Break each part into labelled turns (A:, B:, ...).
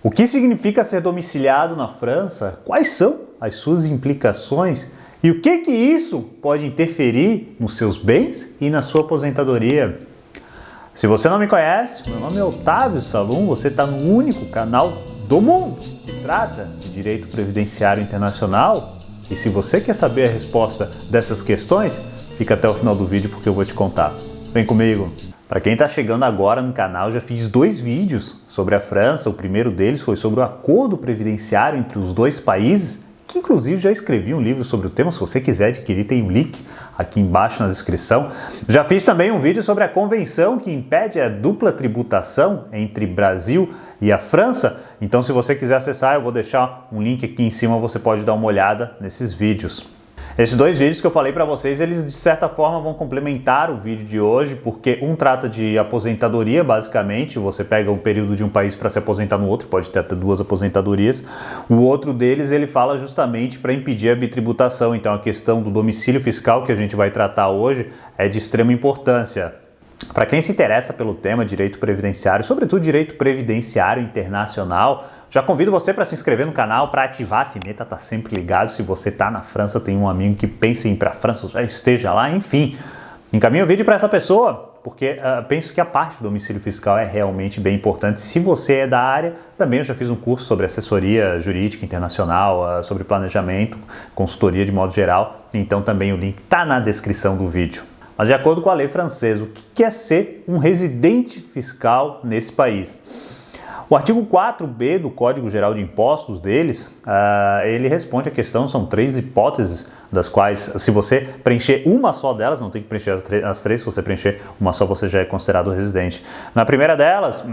A: O que significa ser domiciliado na França? Quais são as suas implicações? E o que isso pode interferir nos seus bens e na sua aposentadoria? Se você não me conhece, meu nome é Otávio Salum, você está no único canal do mundo que trata de direito previdenciário internacional. E se você quer saber a resposta dessas questões, fica até o final do vídeo porque eu vou te contar. Vem comigo! Para quem está chegando agora no canal, já fiz 2 vídeos sobre a França. O primeiro deles foi sobre o acordo previdenciário entre os dois países, que inclusive já escrevi um livro sobre o tema. Se você quiser adquirir, tem um link aqui embaixo na descrição. Já fiz também um vídeo sobre a convenção que impede a dupla tributação entre Brasil e a França. Então, se você quiser acessar, eu vou deixar um link aqui em cima, você pode dar uma olhada nesses vídeos. Esses 2 vídeos que eu falei para vocês, eles de certa forma vão complementar o vídeo de hoje, porque um trata de aposentadoria, basicamente, você pega um período de um país para se aposentar no outro, pode ter até 2 aposentadorias. O outro deles, ele fala justamente para impedir a bitributação, então a questão do domicílio fiscal que a gente vai tratar hoje é de extrema importância. Para quem se interessa pelo tema direito previdenciário, sobretudo direito previdenciário internacional, já convido você para se inscrever no canal, para ativar a sineta, tá sempre ligado. Se você está na França, tem um amigo que pensa em ir para a França, já esteja lá, enfim. Encaminha o vídeo para essa pessoa, porque penso que a parte do domicílio fiscal é realmente bem importante. Se você é da área, também eu já fiz um curso sobre assessoria jurídica internacional, sobre planejamento, consultoria de modo geral, então também o link está na descrição do vídeo. Mas de acordo com a lei francesa, o que é ser um residente fiscal nesse país? O artigo 4b do Código Geral de Impostos deles, ele responde a questão, são 3 hipóteses, das quais, se você preencher uma só delas, não tem que preencher as 3, se você preencher uma só, você já é considerado residente. Na primeira delas,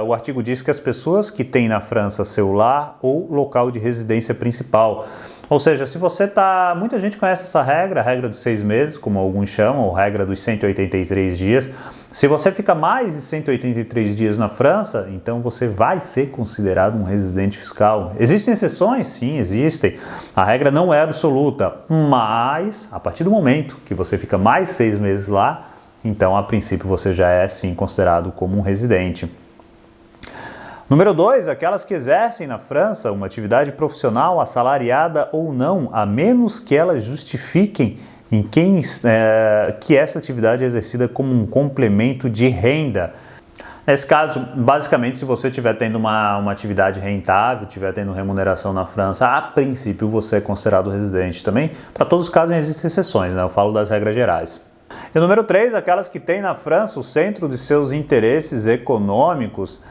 A: o artigo diz que as pessoas que têm na França seu lar ou local de residência principal. Ou seja, se você está... Muita gente conhece essa regra, a regra dos 6 meses, como alguns chamam, ou regra dos 183 dias. Se você fica mais de 183 dias na França, então você vai ser considerado um residente fiscal. Existem exceções? Sim, existem. A regra não é absoluta, mas a partir do momento que você fica mais 6 meses lá, então a princípio você já é sim considerado como um residente. Número 2, aquelas que exercem na França uma atividade profissional assalariada ou não, a menos que elas justifiquem que essa atividade é exercida como um complemento de renda. Nesse caso, basicamente, se você estiver tendo uma atividade rentável, estiver tendo remuneração na França, a princípio você é considerado residente também. Para todos os casos existem exceções, né? Eu falo das regras gerais. E número 3, aquelas que têm na França o centro de seus interesses econômicos.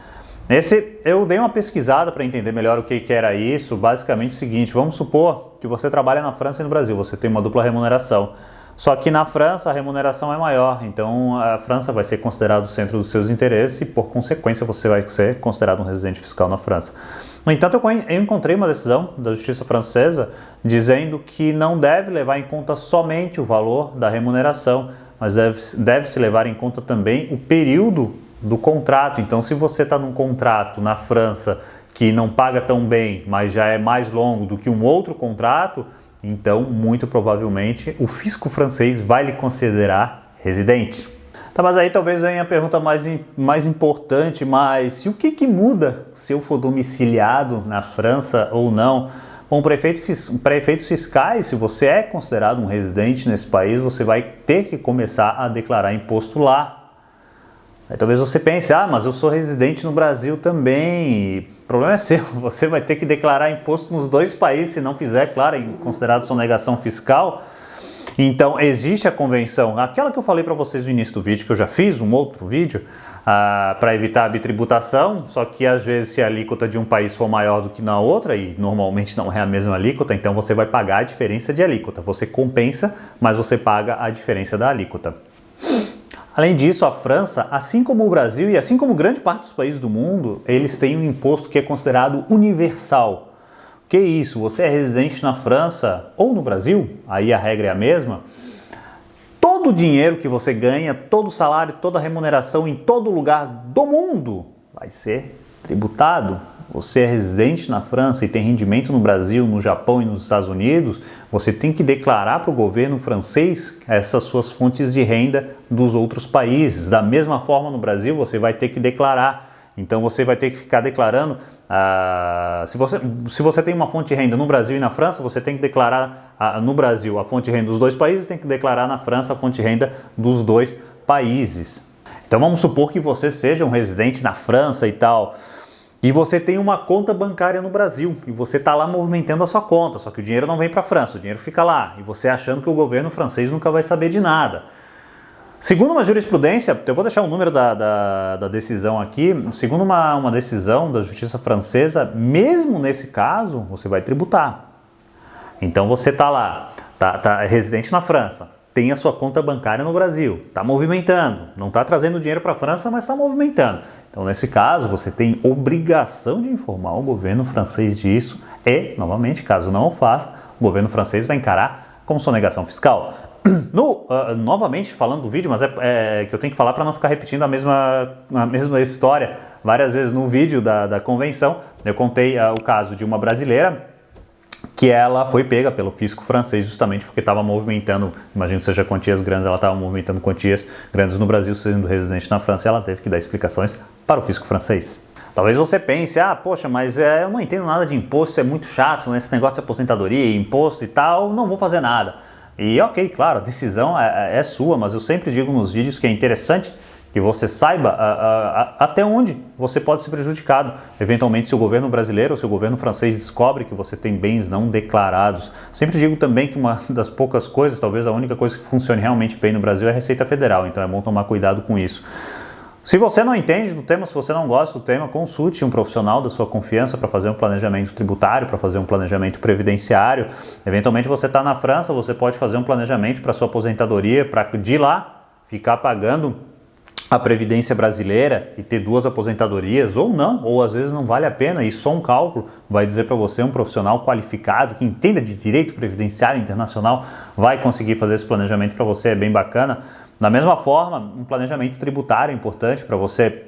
A: Eu dei uma pesquisada para entender melhor o que era isso. Basicamente o seguinte, vamos supor que você trabalha na França e no Brasil, você tem uma dupla remuneração. Só que na França a remuneração é maior, então a França vai ser considerado o centro dos seus interesses e por consequência você vai ser considerado um residente fiscal na França. No entanto, eu encontrei uma decisão da Justiça francesa dizendo que não deve levar em conta somente o valor da remuneração, mas deve-se levar em conta também o período do contrato. Então, se você está num contrato na França que não paga tão bem, mas já é mais longo do que um outro contrato, então, muito provavelmente, o fisco francês vai lhe considerar residente. Tá, mas aí talvez venha a pergunta mais importante, mas e o que muda se eu for domiciliado na França ou não? Bom, para efeitos fiscais, se você é considerado um residente nesse país, você vai ter que começar a declarar imposto lá. Aí talvez você pense, mas eu sou residente no Brasil também. O problema é seu, você vai ter que declarar imposto nos 2 países, se não fizer, claro, considerado sonegação fiscal. Então existe a convenção, aquela que eu falei para vocês no início do vídeo, que eu já fiz um outro vídeo, para evitar a bitributação, só que às vezes se a alíquota de um país for maior do que na outra, e normalmente não é a mesma alíquota, então você vai pagar a diferença de alíquota. Você compensa, mas você paga a diferença da alíquota. Além disso, a França, assim como o Brasil e assim como grande parte dos países do mundo, eles têm um imposto que é considerado universal. O que é isso? Você é residente na França ou no Brasil, aí a regra é a mesma. Todo o dinheiro que você ganha, todo o salário, toda a remuneração em todo lugar do mundo vai ser tributado. Você é residente na França e tem rendimento no Brasil, no Japão e nos Estados Unidos, você tem que declarar para o governo francês essas suas fontes de renda dos outros países. Da mesma forma no Brasil, você vai ter que declarar. Então você vai ter que ficar declarando Se você tem uma fonte de renda no Brasil e na França, você tem que declarar no Brasil a fonte de renda dos dois países, tem que declarar na França a fonte de renda dos dois países. Então vamos supor que você seja um residente na França e tal, e você tem uma conta bancária no Brasil, e você está lá movimentando a sua conta, só que o dinheiro não vem para a França, o dinheiro fica lá, e você achando que o governo francês nunca vai saber de nada. Segundo uma jurisprudência, eu vou deixar o número da decisão aqui, segundo uma decisão da justiça francesa, mesmo nesse caso, você vai tributar. Então você está lá, tá residente na França, tem a sua conta bancária no Brasil, está movimentando, não está trazendo dinheiro para a França, mas está movimentando. Então nesse caso, você tem obrigação de informar o governo francês disso e, novamente, caso não o faça, o governo francês vai encarar como sonegação fiscal. Novamente falando do vídeo, mas é que eu tenho que falar para não ficar repetindo a mesma história várias vezes no vídeo da convenção. Eu contei o caso de uma brasileira que ela foi pega pelo fisco francês justamente porque estava movimentando, imagino que seja quantias grandes, ela estava movimentando quantias grandes no Brasil, sendo residente na França, e ela teve que dar explicações para o fisco francês. Talvez você pense, poxa, mas eu não entendo nada de imposto, é muito chato, né? Esse negócio de aposentadoria, imposto e tal, não vou fazer nada. E ok, claro, a decisão é sua, mas eu sempre digo nos vídeos que é interessante que você saiba até onde você pode ser prejudicado. Eventualmente, se o governo brasileiro ou se o governo francês descobre que você tem bens não declarados. Sempre digo também que uma das poucas coisas, talvez a única coisa que funcione realmente bem no Brasil é a Receita Federal, então é bom tomar cuidado com isso. Se você não entende do tema, se você não gosta do tema, consulte um profissional da sua confiança para fazer um planejamento tributário, para fazer um planejamento previdenciário. Eventualmente você está na França, você pode fazer um planejamento para sua aposentadoria, para de lá ficar pagando a previdência brasileira e ter duas aposentadorias, ou não, ou às vezes não vale a pena, e só um cálculo vai dizer para você, um profissional qualificado que entenda de direito previdenciário internacional vai conseguir fazer esse planejamento para você, é bem bacana. Da mesma forma, um planejamento tributário é importante para você.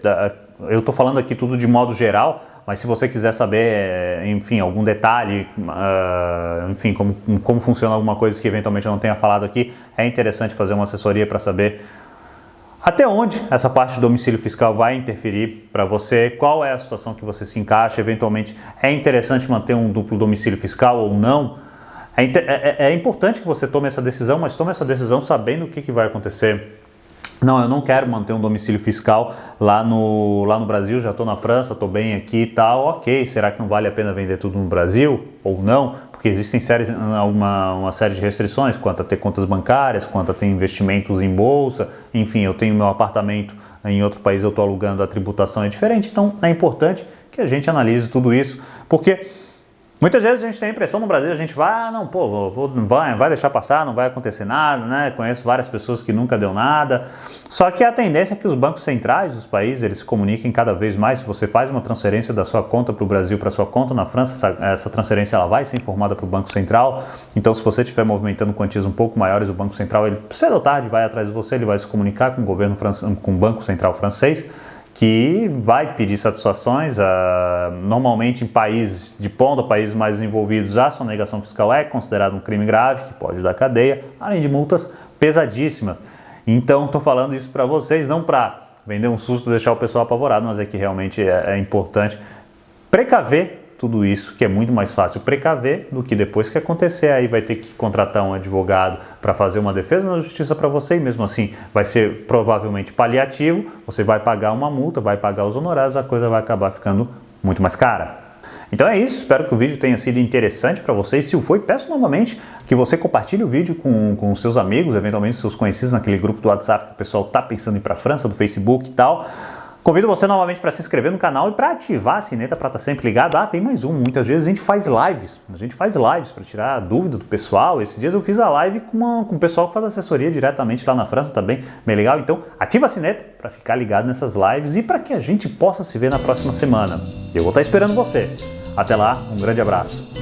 A: Eu estou falando aqui tudo de modo geral, mas se você quiser saber, enfim, algum detalhe, enfim, como funciona alguma coisa que eventualmente eu não tenha falado aqui, é interessante fazer uma assessoria para saber até onde essa parte de domicílio fiscal vai interferir para você, qual é a situação que você se encaixa, eventualmente é interessante manter um duplo domicílio fiscal ou não. É importante que você tome essa decisão, mas tome essa decisão sabendo o que vai acontecer. Não, eu não quero manter um domicílio fiscal lá no Brasil, já estou na França, estou bem aqui e tal, ok, será que não vale a pena vender tudo no Brasil ou não? Porque existem uma série de restrições quanto a ter contas bancárias, quanto a ter investimentos em bolsa, enfim, eu tenho meu apartamento em outro país, eu estou alugando, a tributação é diferente, então é importante que a gente analise tudo isso, porque muitas vezes a gente tem a impressão no Brasil, a gente vai, não, pô, vai deixar passar, não vai acontecer nada, né? Conheço várias pessoas que nunca deu nada. Só que a tendência é que os bancos centrais dos países, eles se comuniquem cada vez mais. Se você faz uma transferência da sua conta para o Brasil, para sua conta na França, essa transferência ela vai ser informada para o Banco Central. Então, se você estiver movimentando quantias um pouco maiores, o Banco Central, ele cedo ou tarde vai atrás de você, ele vai se comunicar com o governo com o Banco Central francês, que vai pedir satisfações. Normalmente em países de ponta, países mais desenvolvidos, a sonegação fiscal é considerada um crime grave, que pode dar cadeia, além de multas pesadíssimas. Então estou falando isso para vocês, não para vender um susto, deixar o pessoal apavorado, mas é que realmente é importante precaver tudo isso, que é muito mais fácil precaver do que depois que acontecer, aí vai ter que contratar um advogado para fazer uma defesa na justiça para você, e mesmo assim vai ser provavelmente paliativo, você vai pagar uma multa, vai pagar os honorários, a coisa vai acabar ficando muito mais cara. Então é isso, espero que o vídeo tenha sido interessante para vocês. Se o foi, peço novamente que você compartilhe o vídeo com os seus amigos, eventualmente seus conhecidos naquele grupo do WhatsApp que o pessoal está pensando em ir para a França, do Facebook e tal. Convido você novamente para se inscrever no canal e para ativar a sineta para estar sempre ligado. Tem mais um, muitas vezes a gente faz lives para tirar a dúvida do pessoal. Esses dias eu fiz a live com o pessoal que faz assessoria diretamente lá na França, tá bem legal. Então ativa a sineta para ficar ligado nessas lives e para que a gente possa se ver na próxima semana. Eu vou estar esperando você. Até lá, um grande abraço.